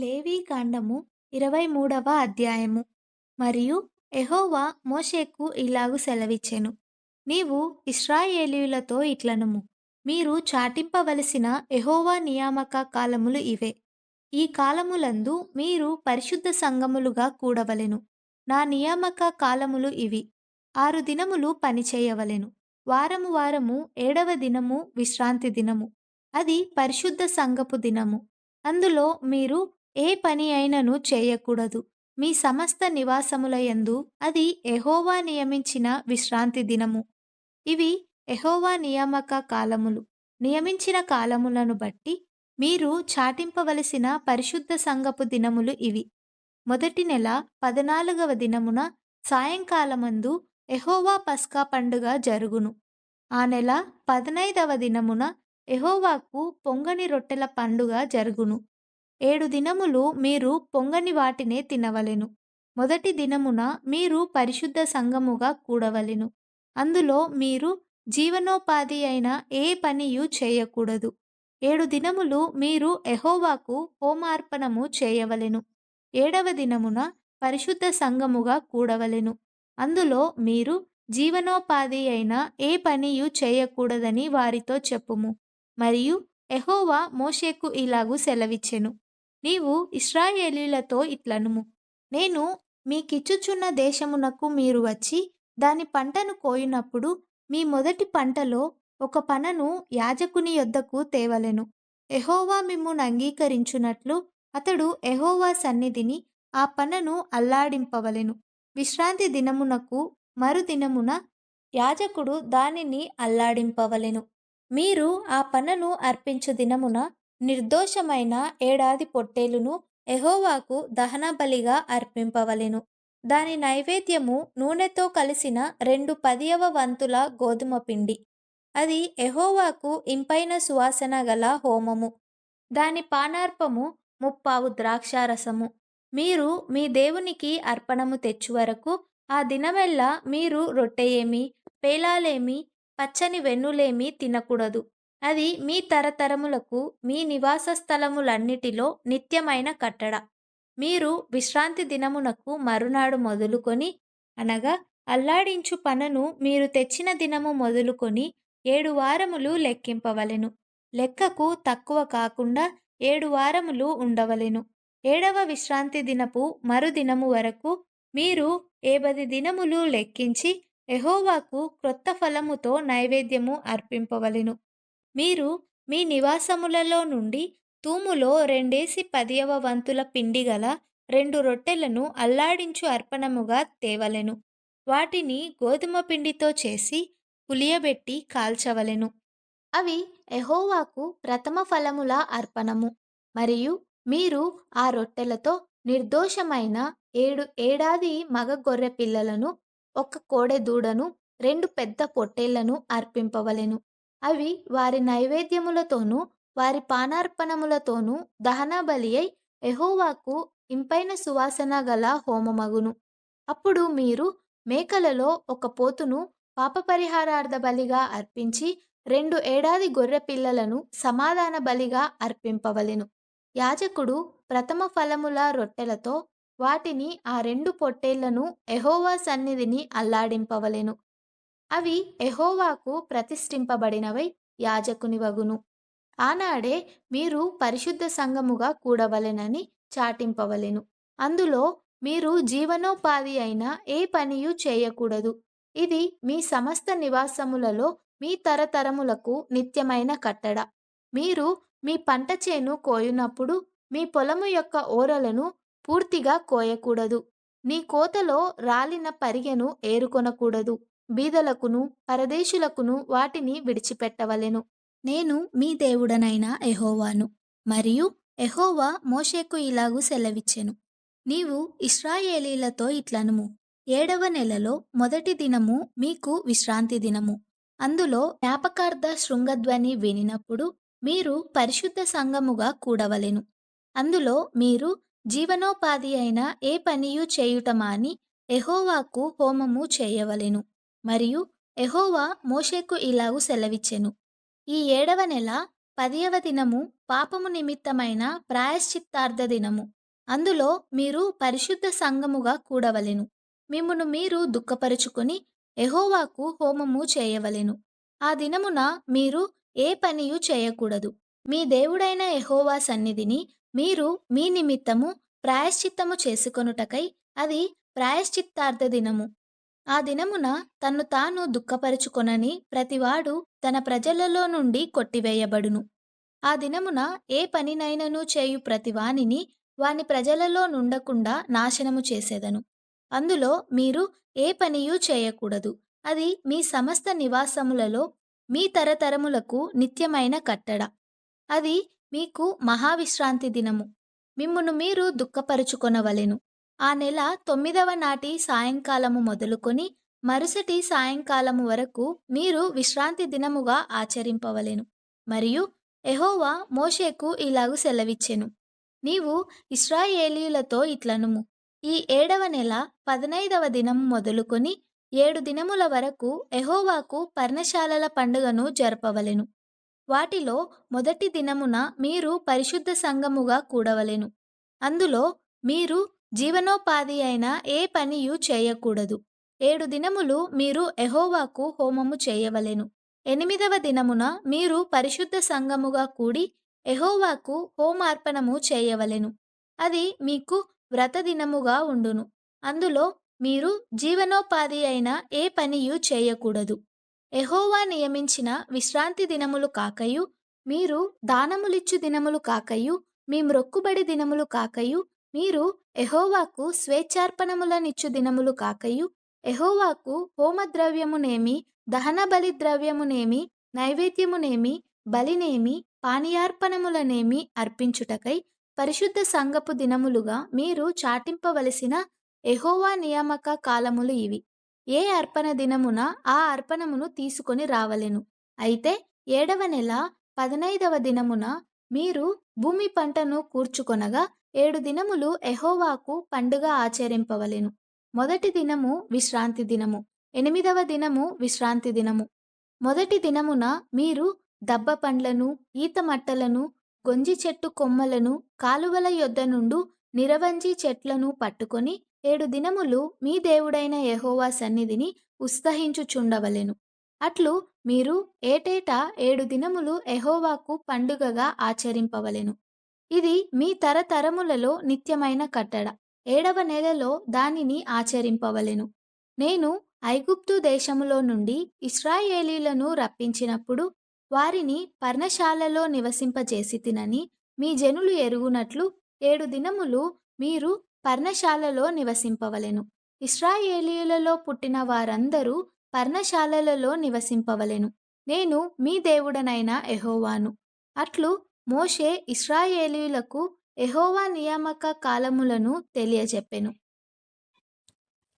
లేవీకాండము 23వ అధ్యాయము. మరియు యెహోవా మోషేకు ఇలాగు సెలవిచ్చెను. నీవు ఇశ్రాయేలీయులతో ఇట్లనుము, మీరు చాటింపవలసిన యెహోవా నియామక కాలములు ఇవే. ఈ కాలములందు మీరు పరిశుద్ధ సంఘములుగా కూడవలెను. నా నియామక కాలములు ఇవి. 6 దినములు పనిచేయవలెను. వారము వారము 7వ దినము విశ్రాంతి దినము. అది పరిశుద్ధ సంఘపు దినము. అందులో మీరు ఏ పని అయినను చేయకూడదు. మీ సమస్త నివాసములయందు అది యెహోవా నియమించిన విశ్రాంతి దినము. ఇవి యెహోవా నియామక కాలములు. నియమించిన కాలములను బట్టి మీరు చాటింపవలసిన పరిశుద్ధ సంఘపు దినములు ఇవి. మొదటి నెల 14వ దినమున సాయంకాలమందు యెహోవా పస్కా పండుగ జరుగును. ఆ నెల 15వ దినమున యెహోవాకు పొంగని రొట్టెల పండుగ జరుగును. 7 దినములు మీరు పొంగని వాటినే తినవలెను. మొదటి దినమున మీరు పరిశుద్ధ సంఘముగా కూడవలెను. అందులో మీరు జీవనోపాధి అయిన ఏ పనియు చేయకూడదు. 7 దినములు మీరు యెహోవాకు హోమార్పణము చేయవలెను. 7వ దినమున పరిశుద్ధ సంఘముగా కూడవలెను. అందులో మీరు జీవనోపాధి అయిన ఏ పనియు చేయకూడదని వారితో చెప్పుము. మరియు యెహోవా మోషేకు ఇలాగు సెలవిచ్చెను. నీవు ఇశ్రాయేలీయులతో ఇట్లనుము, నేను మీకిచ్చుచున్న దేశమునకు మీరు వచ్చి దాని పంటను కోయునప్పుడు మీ మొదటి పంటలో ఒక పనను యాజకుని యొద్దకు తేవలెను. యెహోవా మిమ్మును అంగీకరించునట్లు అతడు యెహోవా సన్నిధిని ఆ పనను అల్లాడింపవలెను. విశ్రాంతి దినమునకు మరుదినమున యాజకుడు దానిని అల్లాడింపవలెను. మీరు ఆ పనను అర్పించు దినమున నిర్దోషమైన ఏడాది పొట్టేలును యెహోవాకు దహనబలిగా అర్పింపవలెను. దాని నైవేద్యము నూనెతో కలిసిన 2/10వ వంతుల గోదుమ పిండి. అది యెహోవాకు ఇంపైన సువాసన గల హోమము. దాని పానార్పము 3 ద్రాక్షారసము. మీరు మీ దేవునికి అర్పణము తెచ్చువరకు ఆ దినమెల్లా మీరు రొట్టెయేమి, పేలాలేమి, పచ్చని వెన్నులేమి తినకూడదు. అది మీ తరతరములకు మీ నివాస స్థలములన్నిటిలో నిత్యమైన కట్టడ. మీరు విశ్రాంతి దినమునకు మరునాడు మొదలుకొని, అనగా అల్లాడించు పనను మీరు తెచ్చిన దినము మొదలుకొని 7 వారములు లెక్కింపవలెను. లెక్కకు తక్కువ కాకుండా 7 వారములు ఉండవలెను. 7వ విశ్రాంతి దినపు మరుదినము వరకు మీరు 70 దినములు లెక్కించి యెహోవాకు క్రొత్త ఫలముతో నైవేద్యము అర్పింపవలెను. మీరు మీ నివాసములలో నుండి తూములో 2/10వ వంతుల పిండి గల 2 రొట్టెలను అల్లాడించు అర్పణముగా తేవలెను. వాటిని గోదుమ పిండితో చేసి పులియబెట్టి కాల్చవలెను. అవి యెహోవాకు ప్రథమ ఫలముల అర్పణము. మరియు మీరు ఆ రొట్టెలతో నిర్దోషమైన 7 ఏడాది మగ గొర్రె పిల్లలను, 1 కోడె దూడను, 2 పెద్ద పొట్టేళ్లను అర్పింపవలెను. అవి వారి నైవేద్యములతోనూ వారి పానార్పణములతోనూ దహనబలి అయి యెహోవాకు ఇంపైన సువాసన గల హోమమగును. అప్పుడు మీరు మేకలలో 1 పోతును పాపపరిహారార్థ బలిగా అర్పించి 2 ఏడాది గొర్రె పిల్లలను సమాధాన బలిగా అర్పింపవలెను. యాజకుడు ప్రథమ ఫలముల రొట్టెలతో వాటిని ఆ 2 పొట్టేళ్లను యెహోవా సన్నిధిని అల్లాడింపవలెను. అవి యెహోవాకు ప్రతిష్ఠింపబడినవై యాజకునివగును. ఆనాడే మీరు పరిశుద్ధ సంఘముగా కూడవలెనని చాటింపవలెను. అందులో మీరు జీవనోపాధి అయిన ఏ పనియు చేయకూడదు. ఇది మీ సమస్త నివాసములలో మీ తరతరములకు నిత్యమైన కట్టడ. మీరు మీ పంట చేను కోయునప్పుడు మీ పొలము యొక్క ఓరలను పూర్తిగా కోయకూడదు. నీ కోతలో రాలిన పరిగెను ఏరుకొనకూడదు. బీదలకును పరదేశులకును వాటిని విడిచిపెట్టవలెను. నేను మీ దేవుడనైన యెహోవాను. మరియు యెహోవా మోషేకు ఇలాగు సెలవిచ్చెను. నీవు ఇశ్రాయేలీయులతో ఇట్లనుము, 7వ నెలలో మొదటి దినము మీకు విశ్రాంతి దినము. అందులో జ్ఞాపకార్థ శృంగధ్వని వినినప్పుడు మీరు పరిశుద్ధ సంఘముగా కూడవలెను. అందులో మీరు జీవనోపాధి అయిన ఏ పనియు చేయుట మాని యెహోవాకు హోమము చేయవలెను. మరియు యెహోవా మోషేకు ఇలాగు సెలవిచ్చెను. ఈ 7వ నెల 10వ దినము పాపము నిమిత్తమైన ప్రాయశ్చిత్తార్థ దినము. అందులో మీరు పరిశుద్ధ సంఘముగా కూడవలెను. మిమ్మును మీరు దుఃఖపరుచుకొని యెహోవాకు హోమము చేయవలెను. ఆ దినమున మీరు ఏ పనియు చేయకూడదు. మీ దేవుడైన యెహోవా సన్నిధిని మీరు మీ నిమిత్తము ప్రాయశ్చిత్తము చేసుకొనుటకై అది ప్రాయశ్చిత్తార్థ దినము. ఆ దినమున తన్ను తాను దుఃఖపరుచుకొనని ప్రతివాడు తన ప్రజలలో నుండి కొట్టివేయబడును. ఆ దినమున ఏ పనినైనను చేయు ప్రతివానిని వాని ప్రజలలో నుండకుండా నాశనము చేసేదను. అందులో మీరు ఏ పనియూ చేయకూడదు. అది మీ సమస్త నివాసములలో మీ తరతరములకు నిత్యమైన కట్టడ. అది మీకు మహావిశ్రాంతి దినము. మిమ్మును మీరు దుఃఖపరుచుకొనవలెను. ఆ నెల 9వ నాటి సాయంకాలము మొదలుకొని మరుసటి సాయంకాలము వరకు మీరు విశ్రాంతి దినముగా ఆచరింపవలెను. మరియు యెహోవా మోషేకు ఇలాగు సెలవిచ్చెను. నీవు ఇశ్రాయేలీయులతో ఇట్లనుము. ఈ 7వ నెల 15వ దినము మొదలుకొని 7 దినముల వరకు యెహోవాకు పర్ణశాలల పండుగను జరపవలెను. వాటిలో మొదటి దినమున మీరు పరిశుద్ధ సంఘముగా కూడవలెను. అందులో మీరు జీవనోపాధి అయిన ఏ పనియు చేయకూడదు. 7 దినములు మీరు యెహోవాకు హోమము చేయవలెను. 8వ దినమున మీరు పరిశుద్ధ సంఘముగా కూడి యెహోవాకు హోమార్పణము చేయవలెను. అది మీకు వ్రత దినముగా ఉండును. అందులో మీరు జీవనోపాధి అయిన ఏ పనియు చేయకూడదు. యెహోవా నియమించిన విశ్రాంతి దినములు కాకయు, మీరు దానములిచ్చు దినములు కాకయు, మీ మ్రొక్కుబడి దినములు కాకయు, మీరు యెహోవాకు స్వేచ్ఛార్పణములనిచ్చు దినములు కాకయు, యెహోవాకు హోమద్రవ్యమునేమి, దహన బలి ద్రవ్యమునేమి, నైవేద్యమునేమి, బలినేమి, పానీయార్పణములనేమి అర్పించుటకై పరిశుద్ధ సంఘపు దినములుగా మీరు చాటింపవలసిన యెహోవా నియామక కాలములు ఇవి. ఏ అర్పణ దినమున ఆ అర్పణమును తీసుకొని రావలెను. అయితే 7వ నెల 15వ దినమున మీరు భూమి పంటను కూర్చుకొనగా 7 దినములు యెహోవాకు పండుగ ఆచరింపవలెను. మొదటి దినము విశ్రాంతి దినము. 8వ దినము విశ్రాంతి దినము. మొదటి దినమున మీరు దబ్బ పండ్లను, ఈతమట్టలను, గొంజి చెట్టు కొమ్మలను, కాలువల యొద్ద నుండు నిరవంజి చెట్లను పట్టుకొని 7 దినములు మీ దేవుడైన యెహోవా సన్నిధిని ఉత్సహించుచుండవలెను. అట్లు మీరు ఏటేటా 7 దినములు యెహోవాకు పండుగగా ఆచరింపవలెను. ఇది మీ తరతరములలో నిత్యమైన కట్టడ. 7వ నెలలో దానిని ఆచరింపవలెను. నేను ఐగుప్తు దేశములో నుండి ఇశ్రాయేలీయులను రప్పించినప్పుడు వారిని పర్ణశాలలో నివసింపజేసితినని మీ జనులు ఎరుగునట్లు 7 దినములు మీరు పర్ణశాలలో నివసింపవలెను. ఇశ్రాయేలీయులలో పుట్టిన వారందరూ పర్ణశాలలలో నివసింపవలెను. నేను మీ దేవుడనైన యెహోవాను. అట్లు మోషే ఇశ్రాయేలీయులకు యెహోవా నియామక కాలములను తెలియజెప్పెను.